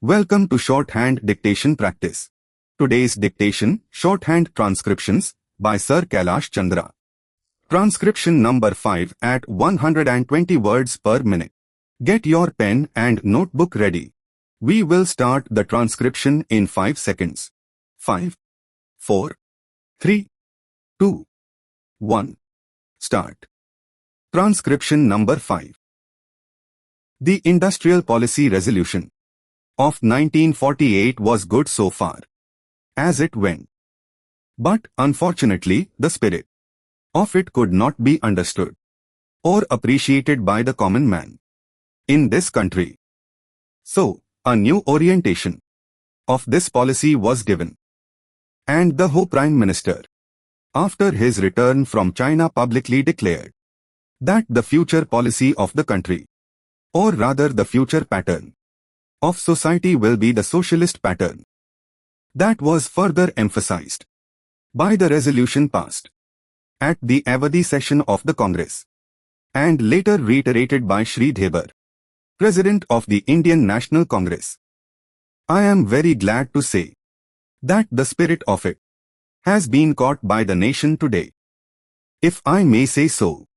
Welcome to Shorthand Dictation Practice. Today's dictation, Shorthand Transcriptions, by Sir Kailash Chandra. Transcription number 5 at 120 words per minute. Get your pen and notebook ready. We will start the transcription in 5 seconds. 5, 4, 3, 2, 1. Start. Transcription number 5. The Industrial Policy Resolution of 1948 was good so far, as it went. But, unfortunately, the spirit of it could not be understood or appreciated by the common man in this country. So, a new orientation of this policy was given. And the Ho Prime Minister, after his return from China, publicly declared that the future policy of the country, or rather the future pattern of society, will be the socialist pattern. That was further emphasized by the resolution passed at the Avadi session of the Congress, and later reiterated by Shri Dhebar, President of the Indian National Congress. I am very glad to say that the spirit of it has been caught by the nation today. If I may say so,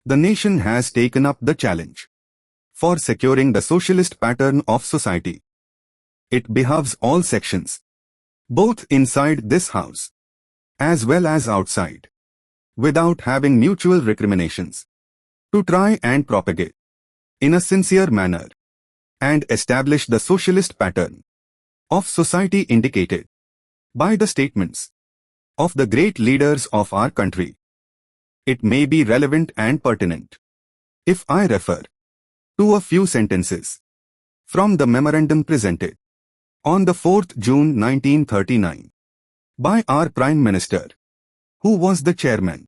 the nation has taken up the challenge for securing the socialist pattern of society. It behoves all sections, both inside this house as well as outside, without having mutual recriminations, to try and propagate in a sincere manner and establish the socialist pattern of society indicated by the statements of the great leaders of our country. It may be relevant and pertinent if I refer to a few sentences from the memorandum presented on the 4th June 1939 by our Prime Minister, who was the chairman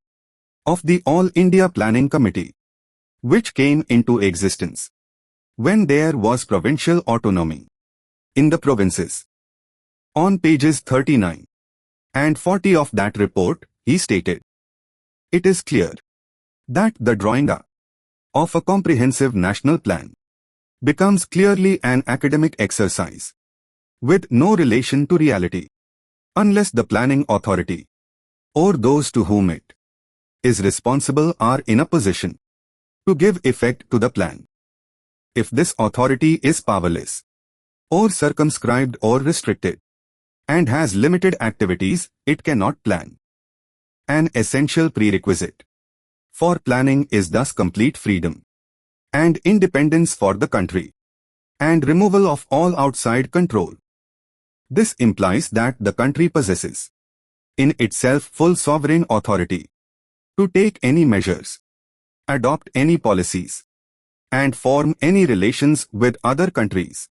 of the All India Planning Committee, which came into existence when there was provincial autonomy in the provinces. On pages 39 and 40 of that report, he stated, "It is clear that the drawing up of a comprehensive national plan becomes clearly an academic exercise with no relation to reality, unless the planning authority or those to whom it is responsible are in a position to give effect to the plan. If this authority is powerless, or circumscribed or restricted, and has limited activities, it cannot plan. An essential prerequisite for planning is thus complete freedom and independence for the country, and removal of all outside control. This implies that the country possesses in itself full sovereign authority to take any measures, adopt any policies, and form any relations with other countries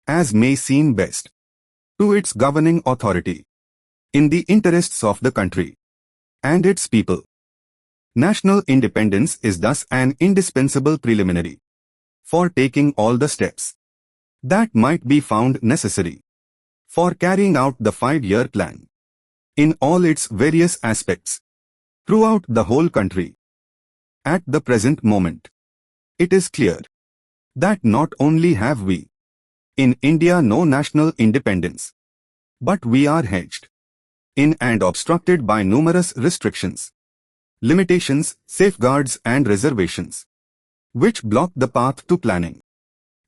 as may seem best to its governing authority in the interests of the country and its people. National independence is thus an indispensable preliminary for taking all the steps that might be found necessary for carrying out the 5-year plan in all its various aspects throughout the whole country. At the present moment, it is clear that not only have we in India no national independence, but we are hedged in and obstructed by numerous restrictions, limitations, safeguards and reservations, which block the path to planning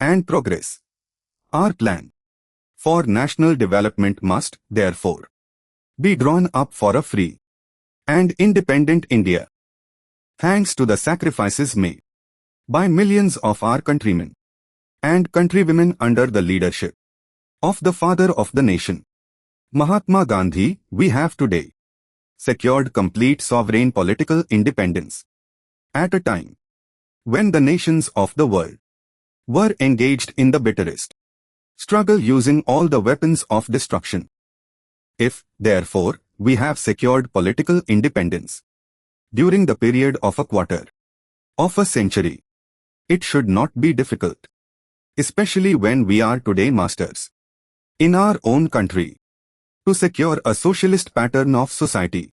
and progress. Our plan for national development must, therefore, be drawn up for a free and independent India, thanks to the sacrifices made by millions of our countrymen and countrywomen under the leadership of the father of the nation, Mahatma Gandhi. We have today secured complete sovereign political independence at a time when the nations of the world were engaged in the bitterest struggle using all the weapons of destruction. If, therefore, we have secured political independence during the period of a quarter of a century, it should not be difficult, especially when we are today masters in our own country, to secure a socialist pattern of society,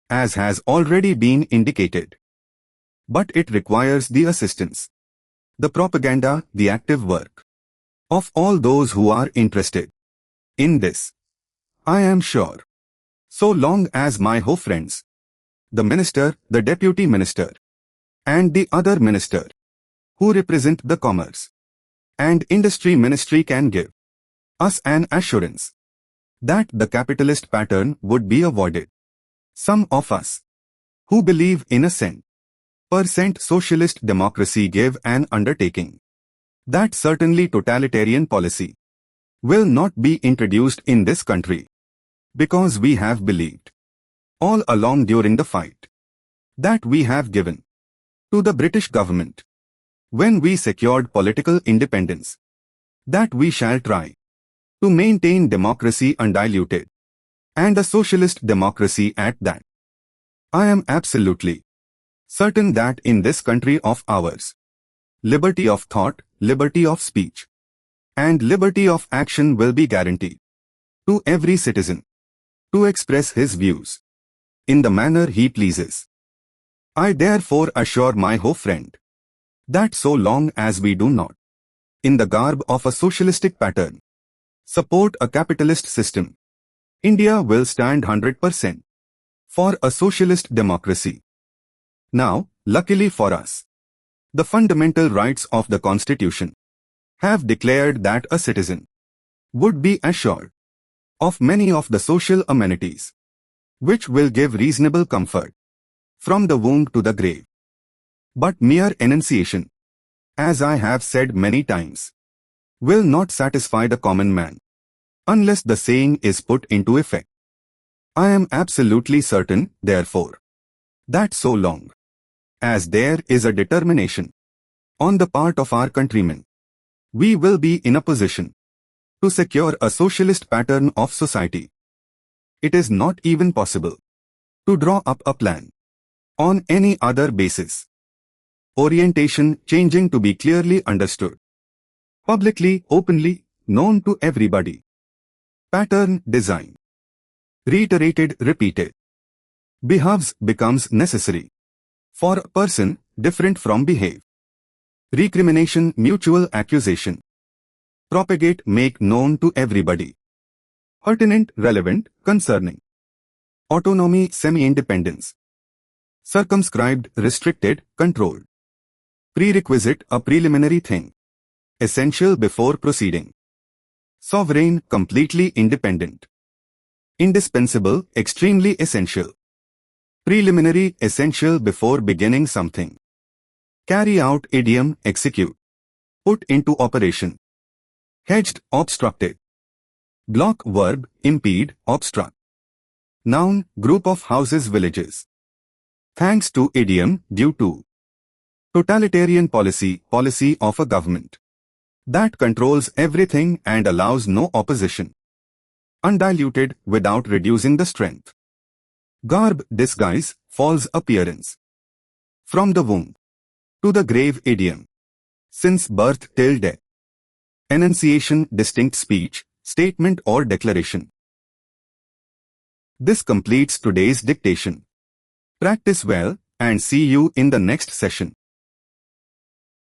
as has already been indicated. But it requires the assistance, the propaganda, the active work of all those who are interested in this. I am sure. So long as my ho friends, the minister, the deputy minister, and the other minister, who represent the commerce and industry ministry can give us an assurance that the capitalist pattern would be avoided. Some of us who believe in a % socialist democracy give an undertaking that certainly totalitarian policy will not be introduced in this country, because we have believed all along during the fight that we have given to the British government when we secured political independence that we shall try to maintain democracy undiluted and a socialist democracy at that. I am absolutely certain that in this country of ours, liberty of thought, liberty of speech, and liberty of action will be guaranteed to every citizen to express his views in the manner he pleases. I therefore assure my ho friend that so long as we do not, in the garb of a socialistic pattern, support a capitalist system, India will stand 100% for a socialist democracy. Now, luckily for us, the fundamental rights of the Constitution have declared that a citizen would be assured of many of the social amenities which will give reasonable comfort from the womb to the grave. But mere enunciation, as I have said many times, will not satisfy the common man unless the saying is put into effect. I am absolutely certain, therefore, that so long as there is a determination on the part of our countrymen, we will be in a position to secure a socialist pattern of society. It is not even possible to draw up a plan on any other basis. Orientation changing to be clearly understood, publicly, openly, known to everybody. Pattern design, reiterated, repeated, becomes necessary for a person different from behave. Recrimination, mutual accusation, propagate, make known to everybody. Pertinent, relevant, concerning. Autonomy, semi-independence. Circumscribed, restricted, controlled. Prerequisite, a preliminary thing. Essential before proceeding. Sovereign, completely independent. Indispensable, extremely essential. Preliminary, essential before beginning something. Carry out, idiom, execute. Put into operation. Hedged, obstructed. Block, verb, impede, obstruct. Noun, group of houses, villages. Thanks to, idiom, due to. Totalitarian policy, policy of a government that controls everything and allows no opposition. Undiluted, without reducing the strength. Garb, disguise, false appearance. From the womb to the grave, idiom. Since birth till death. Enunciation, distinct speech, statement or declaration. This completes today's dictation. Practice well and see you in the next session.